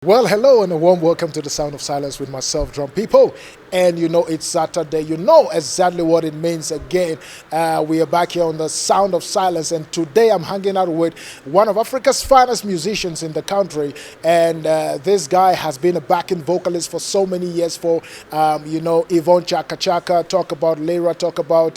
Well, hello and a warm welcome to the Sound of Silence with myself, DrumPIPO. And you know, it's Saturday. You know exactly what it means again. We are back here on the Sound of Silence, and today I'm hanging out with one of Africa's finest musicians in the country. And this guy has been a backing vocalist for so many years for, Yvonne Chaka Chaka, talk about Lyra, talk about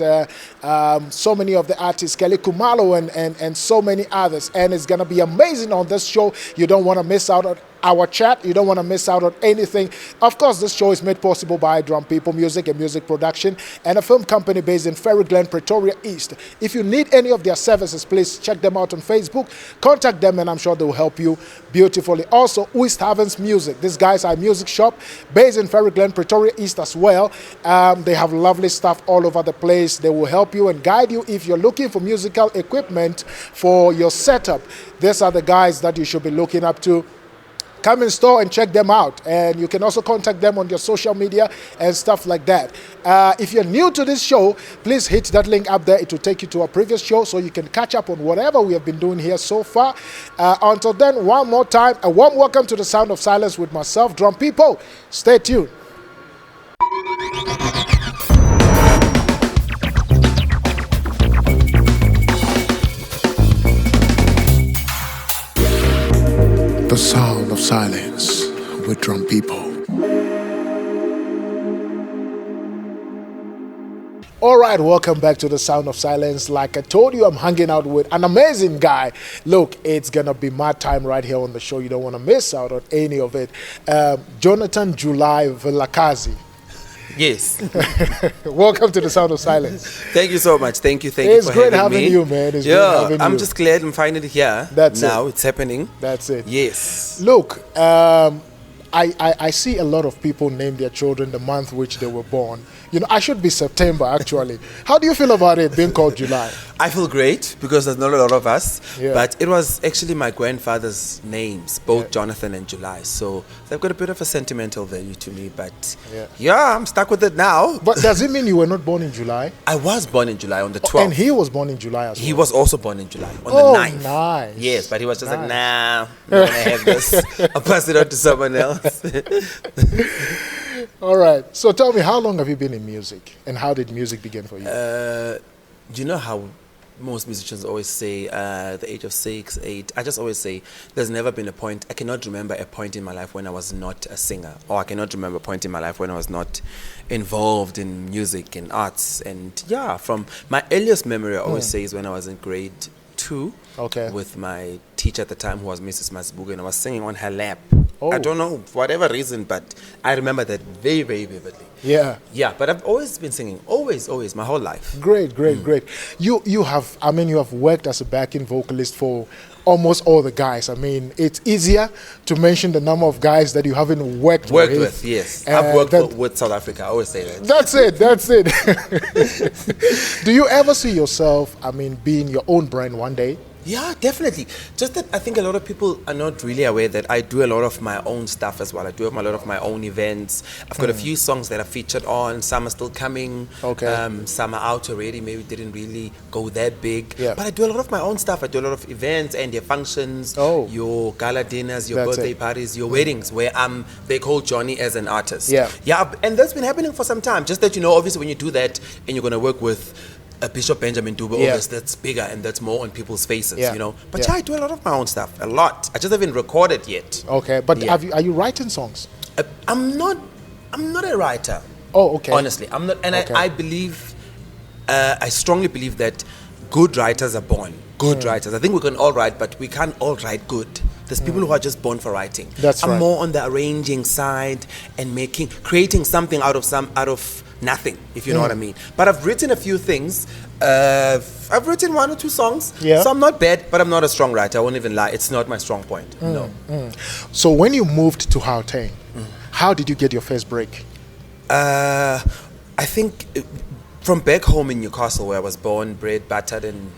so many of the artists, Kelly Kumalo, and so many others. And it's going to be amazing on this show. You don't want to miss out on our chat. You don't want to miss out on anything. Of course, this show is made possible by DrumPIPO Music and Music Production and a film company based in Ferry Glen, Pretoria East. If you need any of their services, please check them out on Facebook. Contact them and I'm sure they will help you beautifully. Also, East Havens Music. These guys are a music shop based in Ferry Glen, Pretoria East as well. They have lovely stuff all over the place. They will help you and guide you if you're looking for musical equipment for your setup. These are the guys that you should be looking up to. Come in store and check them out, and you can also contact them on your social media and stuff like that. If you're new to this show, please hit that link up there. It will take you to our previous show so you can catch up on whatever we have been doing here so far. Until then, one more time, a warm welcome to the Sound of Silence with myself, DrumPIPO. Stay tuned. The Sound of Silence with DrumPIPO. All right, welcome back to the Sound of Silence. Like I told you, I'm hanging out with an amazing guy. Look, it's going to be my time right here on the show. You don't want to miss out on any of it. Jonny Vilakazi. Yes. Welcome to the Sound of Silence. Thank you so much. Thank you. It's great having you, man. It's great having I'm you. just glad I'm finally here. That's now. it. It's happening. That's it. Yes. Look, I see a lot of people name their children the month which they were born. You know, I should be September, actually. How do you feel about it being called July? I feel great because there's not a lot of us. Yeah. But it was actually my grandfather's names, both Jonathan and July. So they've got a bit of a sentimental value to me. But yeah, I'm stuck with it now. But does it mean you were not born in July? I was born in July on the 12th. And he was born in July as well? He was also born in July on Oh, the 9th. nice. Yes, but he was just like, nah, I'm going to have this. I'll pass it on to someone else. All right. So tell me, how long have you been in music? And how did music begin for you? Do you know how most musicians always say the age of 6, 8? I just always say there's never been a point. I cannot remember a point in my life when I was not a singer, or I cannot remember a point in my life when I was not involved in music and arts. And yeah, from my earliest memory, I always say is when I was in grade 2 with my teacher at the time, who was Mrs. Masibuga, and I was singing on her lap. Oh. I don't know, for whatever reason, but I remember that very, very vividly. Yeah. Yeah, but I've always been singing, always, my whole life. Great. You have worked as a backing vocalist for almost all the guys. I mean, it's easier to mention the number of guys that you haven't worked with. Yes. I've worked with South Africa, I always say that. That's it. Do you ever see yourself, being your own brand one day? Yeah, definitely. Just that I think a lot of people are not really aware that I do a lot of my own stuff as well. I do a lot of my own events. I've got a few songs that are featured on. Some are still coming. Some are out already. Maybe didn't really go that big. Yeah. But I do a lot of my own stuff. I do a lot of events and their functions, your gala dinners, your birthday parties, your weddings, where they call Jonny as an artist. Yeah. Yeah, and that's been happening for some time. Just that, obviously when you do that and you're going to work with Bishop Benjamin Dube, that's bigger and that's more on people's faces, But I do a lot of my own stuff, a lot. I just haven't recorded yet. Okay, but are you writing songs? I'm not a writer. Oh, okay. Honestly, I'm not, and I believe, I strongly believe that good writers are born. Good writers. I think we can all write, but we can't all write good. There's people who are just born for writing. I'm more on the arranging side and creating something out of nothing, if you know what I mean. But I've written a few things. I've written 1 or 2 songs. Yeah. So I'm not bad, but I'm not a strong writer. I won't even lie. It's not my strong point. No. So when you moved to Gauteng, how did you get your first break? I think from back home in Newcastle, where I was born, bred, battered, and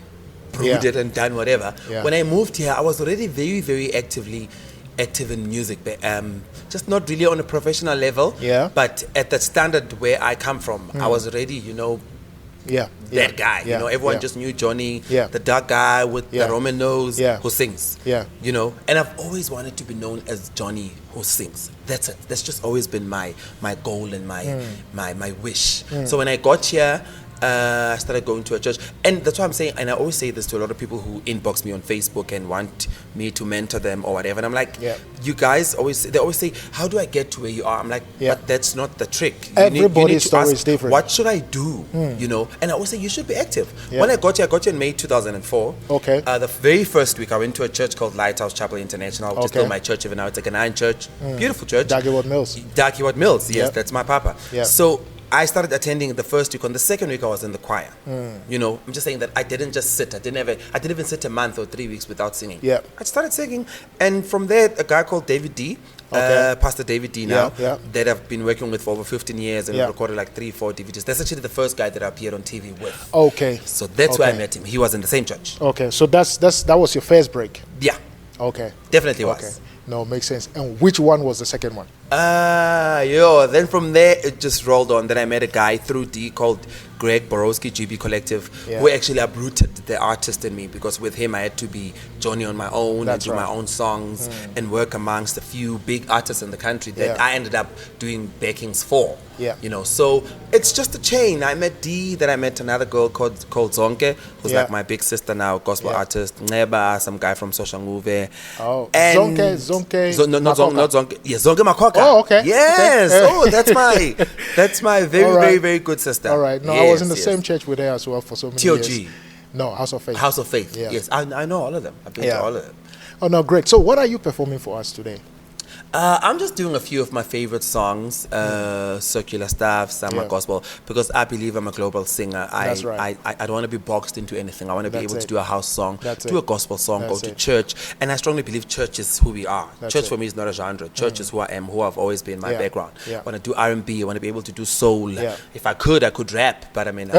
brooded and done whatever. Yeah. When I moved here, I was already very, very active in music, just not really on a professional level, but at the standard where I come from, I was already, that guy. You know, everyone just knew Jonny, the dark guy with the Roman nose who sings. You know, and I've always wanted to be known as Jonny who sings. That's it. That's just always been my goal and my wish. So when I got here, I started going to a church, and that's what I'm saying. And I always say this to a lot of people who inbox me on Facebook and want me to mentor them or whatever. And I'm like, you guys always say, how do I get to where you are? I'm like, but that's not the trick. Everybody's story is different. What should I do? You know, and I always say you should be active. When I got here in May 2004. Okay. The very first week I went to a church called Lighthouse Chapel International, which is still my church even now. It's a Ghanaian church, beautiful church. Darkiwad Mills. Yes, that's my papa. So I started attending the first week. On the second week, I was in the choir. You know, I'm just saying that I didn't just sit. I didn't even sit a month or 3 weeks without singing. I started singing, and from there, a guy called David D, Pastor David D now, that I've been working with for over 15 years, and we've recorded like 3-4 DVDs. That's actually the first guy that I appeared on TV with. Okay. So that's where I met him. He was in the same church. Okay, so that was your first break. Yeah. Okay. Definitely was. Okay. No, makes sense. And which one was the second one? Then from there it just rolled on. Then I met a guy through D called Greg Borowski, GB Collective, who actually uprooted the artist in me, because with him I had to be Jonny on my own and do my own songs and work amongst a few big artists in the country that I ended up doing backings for. You know, so it's just a chain. I met D, then I met another girl called Zonke, who's like my big sister now, gospel artist. Neba, some guy from Soshanguve. Oh, and Zonke. Not Zonke. Yeah, Zonke Makoka. Oh, okay. Yes. Okay. Oh, that's my very, very good sister. All right. No, I was in the same church with her as well for so many years. TOG. No, House of Faith. House of Faith. Yes, I know all of them. I've been to all of them. Oh, no, great. So what are you performing for us today? I'm just doing a few of my favorite songs, circular stuff, summer gospel, because I believe I'm a global singer. That's right. I don't want to be boxed into anything. I want to be able to do a house song, That's do a gospel song, go to church. And I strongly believe church is who we are. Church for me is not a genre. Church is who I am, who I've always been, my background. I want to do R&B. I want to be able to do soul. If I could rap, but I mean,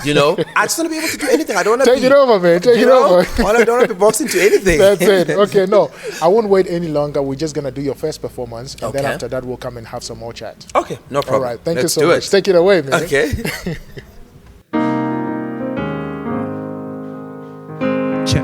you know, I just want to be able to do anything. I don't want to Take it over, man. Take it over. I don't want to be boxed into anything. That's it. Okay, no, I won't wait any longer. We're just going to do your first performance, and then after that, we'll come and have some more chat. Okay, no problem. All right, thank you so much. Take it away, man. Okay. Check.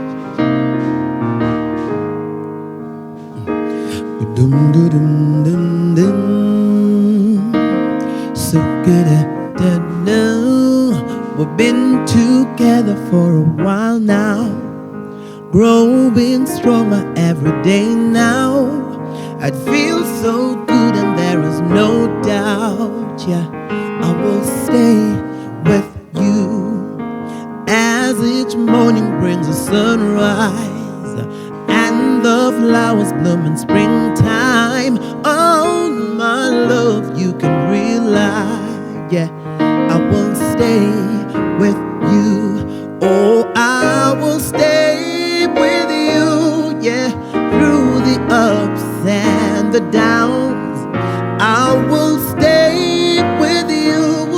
So good at that now. We've been together for a while now, growing stronger every day now. It feels so good and there is no doubt, I will stay with you as each morning brings a sunrise and the flowers bloom in springtime. Oh, my love, you can rely, I will stay with you. Oh, I will stay with you, through the ups and the downs. I will stay with you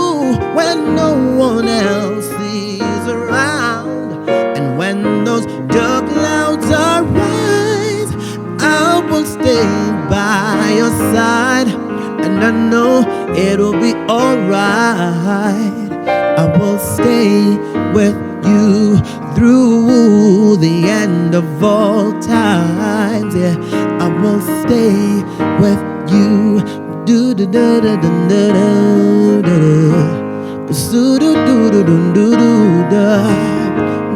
when no one else is around. And when those dark clouds arise, I will stay by your side. And I know it'll be alright. I will stay with you through the end of all times. I will stay with you. Do do do do do do do do do do do do do do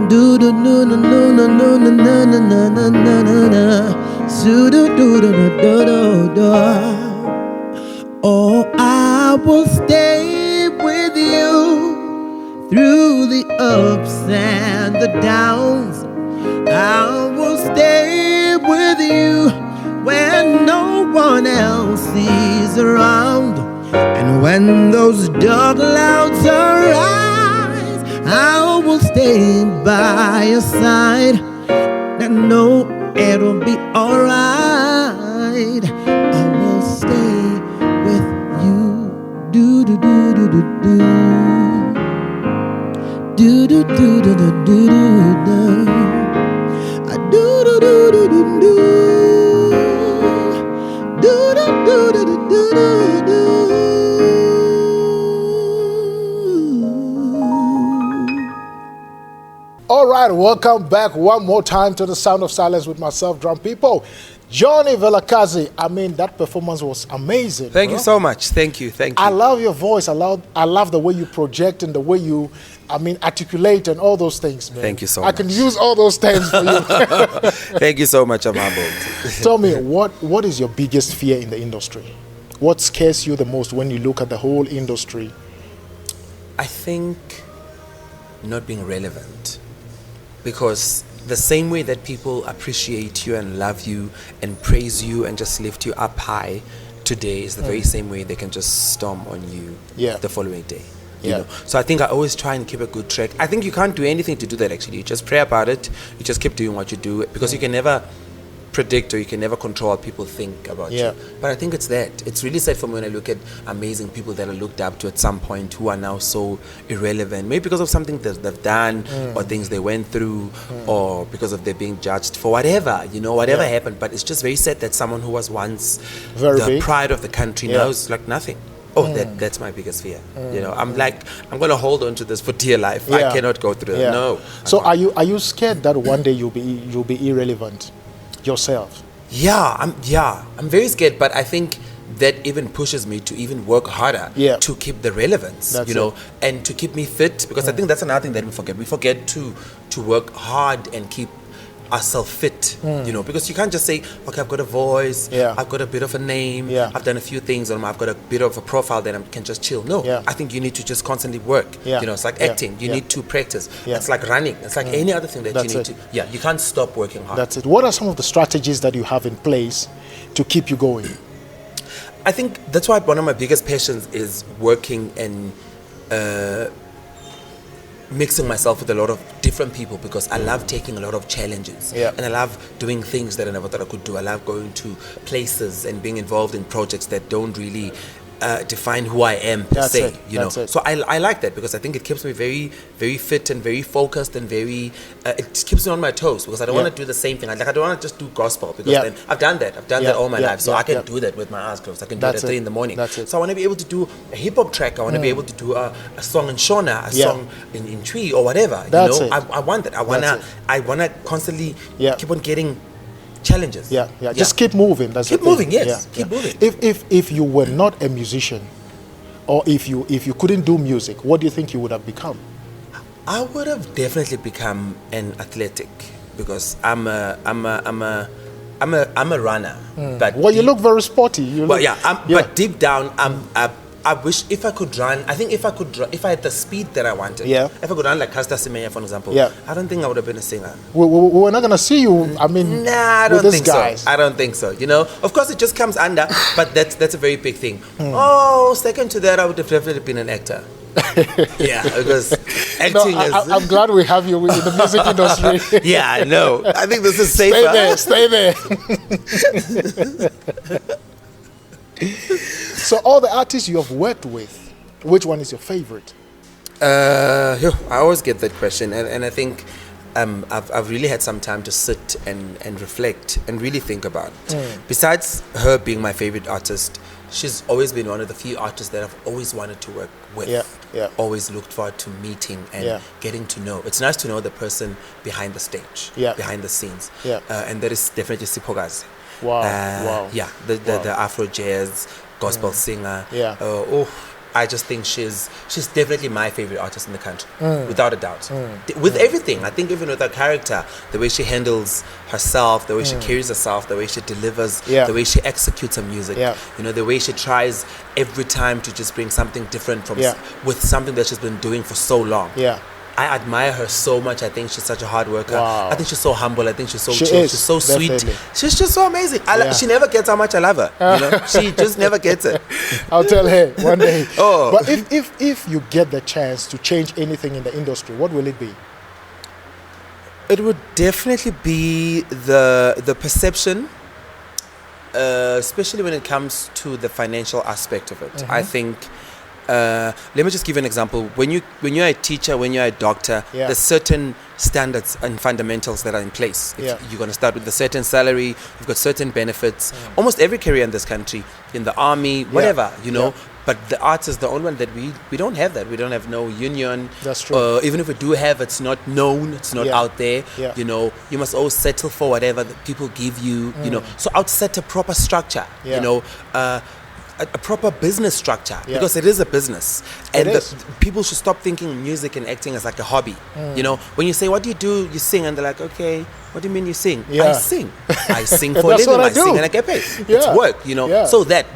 do do no no no no no no no no no no no do do do do do do. Oh, I will stay with you through the ups and the downs. I will stay with you when no one else is around. And when those dark clouds arise, I will stay by your side. I know it'll be alright. I will stay with you. Do do do do do do. Do do do do do do do. I do do do do do do. Do do do do do do do. welcome back one more time to the Sound of Silence with myself, DrumPIPO. Jonny Vilakazi, I mean, that performance was amazing. Thank you so much. Thank you. I love your voice. I love the way you project and the way you, articulate and all those things, man. Thank you so much. I can use all those terms for you. Thank you so much. I'm humbled. Tell me, what is your biggest fear in the industry? What scares you the most when you look at the whole industry? I think not being relevant, because the same way that people appreciate you and love you and praise you and just lift you up high today is the very same way they can just storm on you the following day. You know? So I think I always try and keep a good track. I think you can't do anything to do that, actually. You just pray about it. You just keep doing what you do, because you can never predict or you can never control what people think about you. But I think it's that. It's really sad for me when I look at amazing people that I looked up to at some point who are now so irrelevant, maybe because of something that they've done or things they went through or because of they're being judged for whatever, whatever happened. But it's just very sad that someone who was once very the big pride of the country now is like nothing. That's my biggest fear. I'm going to hold on to this for dear life. I cannot go through it. No. So are you scared that one day you'll be irrelevant yourself? I'm very scared, but I think that even pushes me to even work harder to keep the relevance, and to keep me fit, because I think that's another thing that we forget. We forget to work hard and keep ourselves fit, because you can't just say, okay, I've got a voice, I've got a bit of a name, I've done a few things, I've got a bit of a profile that I can just chill. No, I think you need to just constantly work. It's like acting. You need to practice. It's like running. It's like any other thing that you need to. You can't stop working hard. That's it. What are some of the strategies that you have in place to keep you going? I think that's why one of my biggest passions is working and mixing myself with a lot of different people, because I love taking a lot of challenges and I love doing things that I never thought I could do. I love going to places and being involved in projects that don't really define who I am per se, So I like that, because I think it keeps me very, very fit and very focused and very it keeps me on my toes, because I don't want to do the same thing. I don't want to just do gospel, because then I've done that all my life, so I can do that with my eyes closed. I can do it at 3 in the morning. So I want to be able to do a hip-hop track. I want to be able to do a song in Shona, a song in Twi or whatever. I want that. I want to constantly keep on getting challenges. Just keep moving. Keep moving. Keep moving. If you were not a musician, or if you couldn't do music, what do you think you would have become? I would have definitely become an athletic, because I'm a runner. But you look very sporty. But deep down, I wish if I could run. I think if I had the speed that I wanted, if I could run like Caster Semenya, for example, I don't think I would have been a singer. We're not gonna see you. I don't think so. I don't think so. Of course, it just comes under, but that's a very big thing. Second to that, I would have definitely been an actor. Because acting is. I'm glad we have you in the music industry. No, I think this is safer. Stay there. So all the artists you have worked with, which one is your favorite? I always get that question, and I think I've really had some time to sit and reflect and really think about it. Besides her being my favorite artist, she's always been one of the few artists that I've always wanted to work with. Always looked forward to meeting and getting to know. It's nice to know the person behind the stage, behind the scenes. And that is definitely Siphokazi. Wow. The Afro jazz gospel singer. I just think she's definitely my favorite artist in the country, without a doubt. With everything, I think even with her character, the way she handles herself, the way she carries herself, the way she delivers, the way she executes her music, the way she tries every time to just bring something different with something that she's been doing for so long. I admire her so much. I think she's such a hard worker. I think she's so humble. I think she's so chill. She's so sweet. She's just so amazing. She never gets how much I love her. She just never gets it. I'll tell her one day. But if you get the chance to change anything in the industry, what will it be? It would definitely be the perception, especially when it comes to the financial aspect of it. I think. Let me just give you an example. When you're a teacher, when you're a doctor, there's certain standards and fundamentals that are in place. You're going to start with a certain salary. You've got certain benefits. Almost every career in this country, in the army, whatever, But the arts is the only one that we don't have that. We don't have no union. That's true. Even if we do have, it's not known. It's not out there. Yeah. You know, you must always settle for whatever the people give you. You know, so I'd set a proper structure. You know, a proper business structure, because it is a business, and people should stop thinking music and acting as like a hobby. You know, when you say, what do, you sing, and they're like, okay, what do you mean you sing? I sing for a living. I sing and I get paid. It's work, you know. So that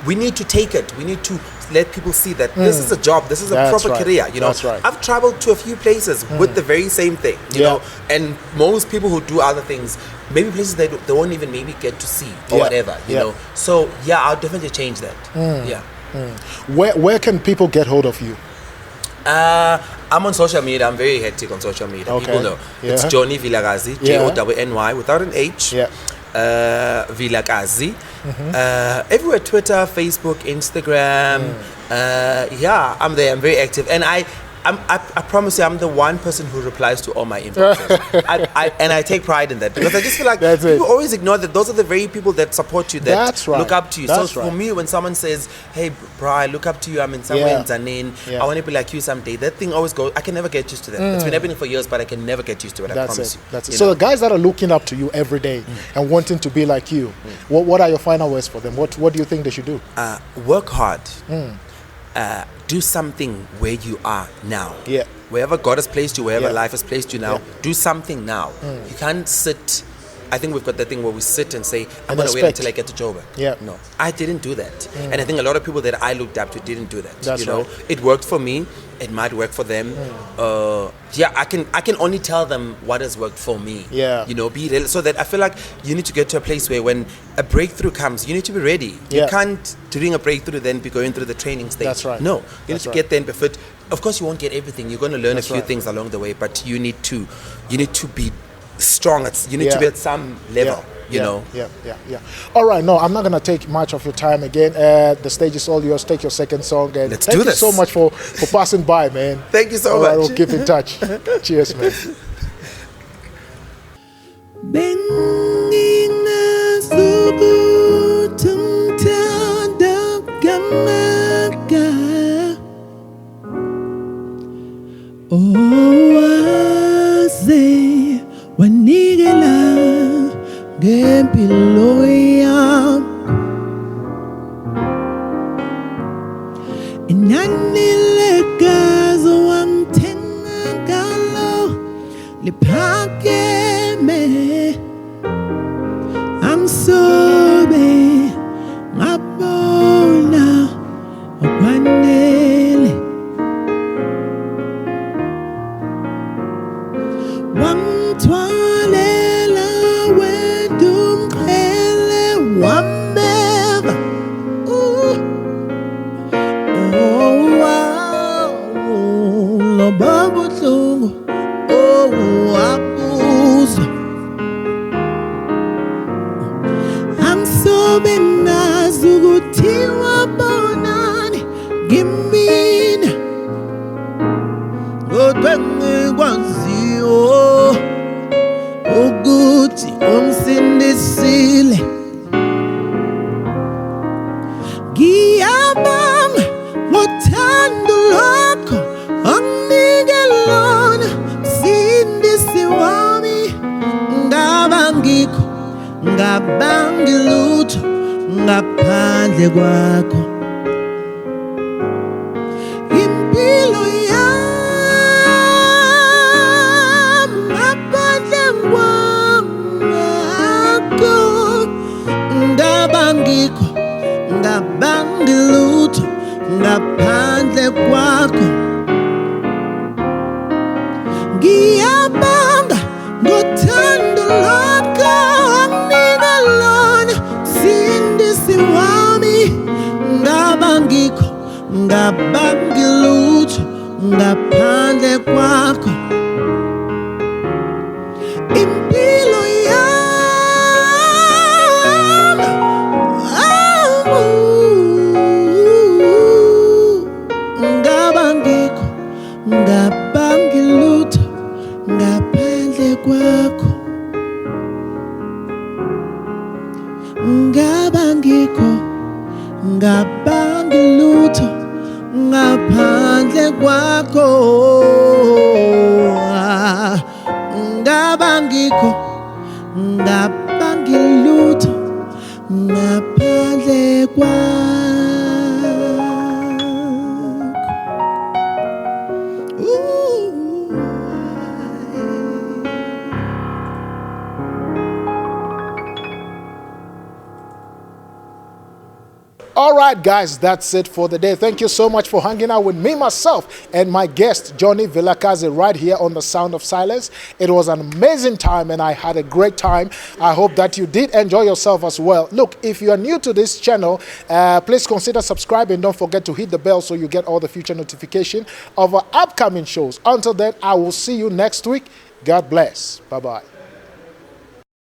we need to take it, we need to let people see that this is a job, this is a proper career, you know. I've traveled to a few places with the very same thing, you know, and most people who do other things, maybe places they won't even maybe get to see or whatever, you know. So I'll definitely change that. Where can people get hold of you? I'm on social media. I'm very hectic on social media. People know. It's Jonny Vilakazi, Jonny without an H. Vilakazi. Everywhere, Twitter, Facebook, Instagram. I'm there. I'm very active, and I promise you, I'm the one person who replies to all my inboxes. And I take pride in that, because I just feel like people always ignore that those are the very people that support you, that look up to you. So for me, when someone says, hey, bro, I look up to you, I'm in somewhere in Zanin, I want to be like you someday, that thing always goes, I can never get used to that. It's been happening for years, but I can never get used to it, I promise you. That's it. So the guys that are looking up to you every day and wanting to be like you, what are your final words for them? What do you think they should do? Work hard. Do something where you are now. Wherever God has placed you, wherever life has placed you now, do something now. You can't sit. I think we've got that thing where we sit and say, I'm going to wait until I get to Joburg. No, I didn't do that. And I think a lot of people that I looked up to didn't do that. You know, it worked for me. It might work for them. I can only tell them what has worked for me. You know, be real, so that I feel like you need to get to a place where when a breakthrough comes, you need to be ready. You can't, during a breakthrough, then be going through the training stage. No, you need to get there and be fit. Of course, you won't get everything. You're going to learn a few things along the way, but you need to be strong. You need to be at some level. You know. All right. No, I'm not gonna take much of your time again. The stage is all yours. Take your second song, and thank you so much for passing by, man. Thank you so much. We'll keep in touch. Cheers, man. Ngempilo yami inani legazi wangithenga ngalo liphakeme angisobe ngabona okwanele wangithwalela wameva lo babo tlungu abuzo angisobe nazi ukuthi wabonani ngimina kodwa ngikwaziyo ukuthi ungisindisile. Ngiyabonga ngothando lwakho onginike lona, msindisi wami. Ngaba ngikho, ngaba ngilutho ngaphandle kwakho. Impilo yami ngaphandle kwakho. Ngaba ngikho, ngaba ngilutho ngaphandle kwakho. Ngiyabonga ngothando lwakho onginika lona, msindisi wami. Ngaba ngikho, ngaba ngilutho ngaphandle kwakho. Impilo yami ngaba ngikho, ngaba ngilutho ngaphandle kwakho. Ngaba ngikho, ngaba ngilutho ngaphandle kwakho ngabangikho ngabangilutho ngaphandle kwakho. All right, guys, that's it for the day. Thank you so much for hanging out with me, myself, and my guest, Jonny Vilakazi, right here on The Sound of Silence. It was an amazing time, and I had a great time. I hope that you did enjoy yourself as well. Look, if you are new to this channel, please consider subscribing. Don't forget to hit the bell so you get all the future notification of our upcoming shows. Until then, I will see you next week. God bless. Bye-bye.